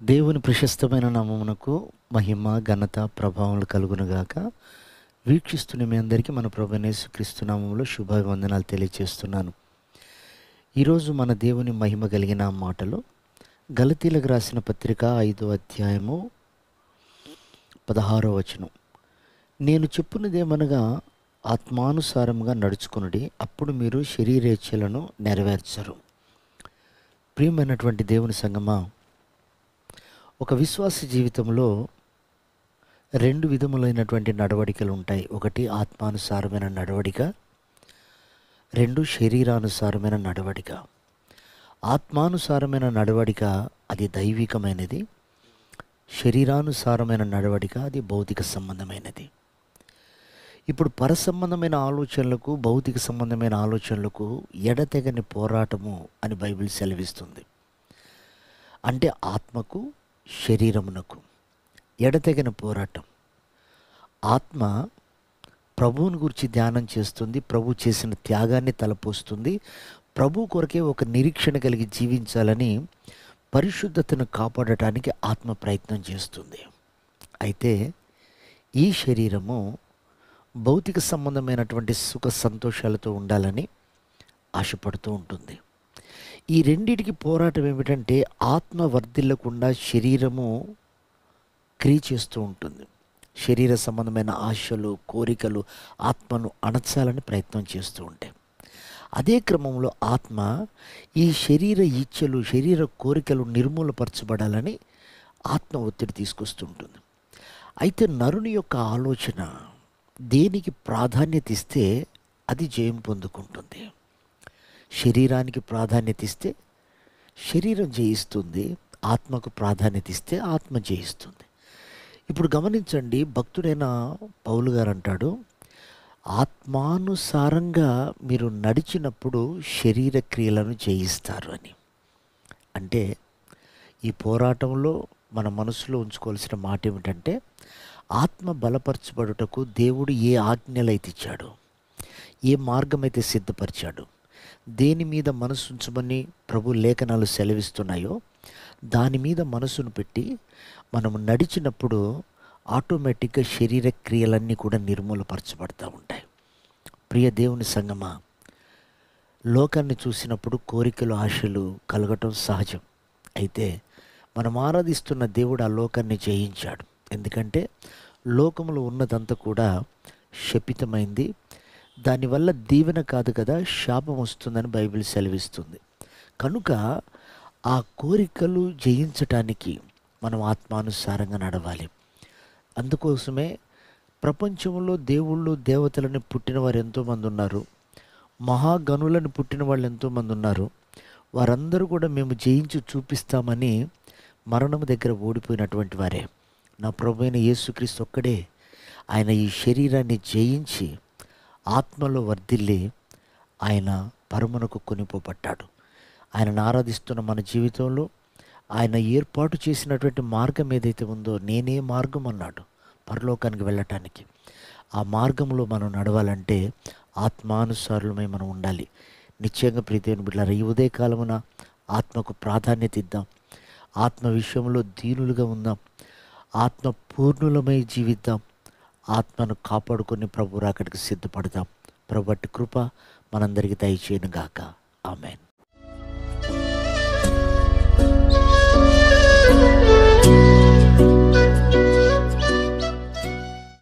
దేవుని ప్రశస్తమైన నామమునకు మహిమ ఘనత ప్రభావములు కలుగునుగాక. వీక్షిస్తున్న మీ అందరికీ మన ప్రభువైన యేసుక్రీస్తు నామములో శుభాభివందనాలు తెలియజేస్తున్నాను. ఈరోజు మన దేవుని మహిమ కలిగిన మాటలు గలతీలకు రాసిన పత్రిక 5వ అధ్యాయము 16వ వచనం. నేను చెప్పున్నదేమనగా ఆత్మానుసారముగా నడుచుకొనుడి, అప్పుడు మీరు శరీరేచ్ఛలను నెరవేర్చరు. ప్రియమైనటువంటి దేవుని సంగమా, ఒక విశ్వాస జీవితంలో రెండు విధములైనటువంటి నడవడికలు ఉంటాయి. ఒకటి ఆత్మానుసారమైన నడవడిక, రెండు శరీరానుసారమైన నడవడిక. ఆత్మానుసారమైన నడవడిక అది దైవికమైనది, శరీరానుసారమైన నడవడిక అది భౌతిక సంబంధమైనది. ఇప్పుడు పరసంబంధమైన ఆలోచనలకు భౌతిక సంబంధమైన ఆలోచనలకు ఎడతెగని పోరాటము అని బైబిల్ సెలవిస్తుంది. అంటే ఆత్మకు శరీరమునకు ఎడతెగని పోరాటం. ఆత్మ ప్రభువుని గురించి ధ్యానం చేస్తుంది, ప్రభు చేసిన త్యాగాన్ని తలపోస్తుంది, ప్రభు కొరకే ఒక నిరీక్షణ కలిగి జీవించాలని పరిశుద్ధతను కాపాడటానికి ఆత్మ ప్రయత్నం చేస్తుంది. అయితే ఈ శరీరము భౌతిక సంబంధమైనటువంటి సుఖ సంతోషాలతో ఉండాలని ఆశపడుతూ ఉంటుంది. ఈ రెండిటికి పోరాటం ఏమిటంటే ఆత్మ వర్ధిల్లకుండా శరీరము క్రియ చేస్తూ ఉంటుంది. శరీర సంబంధమైన ఆశలు, కోరికలు ఆత్మను అణచాలని ప్రయత్నం చేస్తూ ఉంటాయి. అదే క్రమంలో ఆత్మ ఈ శరీర ఇచ్ఛలు, శరీర కోరికలు నిర్మూలపరచబడాలని ఆత్మ ఒత్తిడి తీసుకొస్తుంటుంది. అయితే నరుని యొక్క ఆలోచన దేనికి ప్రాధాన్యత ఇస్తే అది జయం పొందుకుంటుంది. శరీరానికి ప్రాధాన్యత ఇస్తే శరీరం జయిస్తుంది, ఆత్మకు ప్రాధాన్యత ఇస్తే ఆత్మ జయిస్తుంది. ఇప్పుడు గమనించండి, భక్తుడైన పౌలు గారు అంటాడు, ఆత్మానుసారంగా మీరు నడిచినప్పుడు శరీర క్రియలను జయిస్తారు అని. అంటే ఈ పోరాటంలో మన మనసులో ఉంచుకోవాల్సిన మాట ఏమిటంటే, ఆత్మ బలపరచబడుటకు దేవుడు ఏ ఆజ్ఞలైతే ఇచ్చాడో, ఏ మార్గమైతే సిద్ధపరిచాడో, దేని మీద మనసు ఉంచమని ప్రభు లేఖనాలు సెలవిస్తున్నాయో దాని మీద మనసును పెట్టి మనము నడిచినప్పుడు ఆటోమేటిక్గా శరీర క్రియలన్నీ కూడా నిర్మూలపరచబడతా ఉంటాయి. ప్రియ దేవుని సంగమా, లోకాన్ని చూసినప్పుడు కోరికలు, ఆశలు కలగటం సహజం. అయితే మనం ఆరాధిస్తున్న దేవుడు ఆ లోకాన్ని జయించాడు. ఎందుకంటే లోకములో ఉన్నదంతా కూడా శపితమైంది, దానివల్ల దీవెన కాదు కదా, శాపం వస్తుందని బైబిల్ సెలవిస్తుంది. కనుక ఆ కోరికలు జయించటానికి మనం ఆత్మానుసారంగా నడవాలి. అందుకోసమే ప్రపంచంలో దేవుళ్ళు, దేవతలని పుట్టిన వారు ఎంతోమంది ఉన్నారు, మహాగణులను పుట్టిన వాళ్ళు ఎంతోమంది ఉన్నారు. వారందరూ కూడా మేము జయించి చూపిస్తామని మరణం దగ్గర ఓడిపోయినటువంటి వారే. నా ప్రభువైన యేసుక్రీస్తు ఒక్కడే, ఆయన ఈ శరీరాన్ని జయించి ఆత్మలో వర్ధిల్లి ఆయన పరమునకు కొనిపోబడ్డాడు. ఆయనను ఆరాధిస్తున్న మన జీవితంలో ఆయన ఏర్పాటు చేసినటువంటి మార్గం ఏదైతే ఉందో, నేనే మార్గం అన్నాడు పరలోకానికి వెళ్ళటానికి. ఆ మార్గంలో మనం నడవాలంటే ఆత్మానుసారులమై మనం ఉండాలి. నిశ్చయంగా ప్రీతిని బిడ్డలారా, ఈ ఉదయకాలమున ఆత్మకు ప్రాధాన్యత ఇద్దాం, ఆత్మ విషయంలో దీనులుగా ఉందాం, ఆత్మ పూర్ణులమై జీవిద్దాం, ఆత్మను కాపాడుకొని ప్రభు రాకడికి సిద్ధపడదాం. ప్రభు కృప మనందరికీ దయచేయును గాక. ఆమేన్.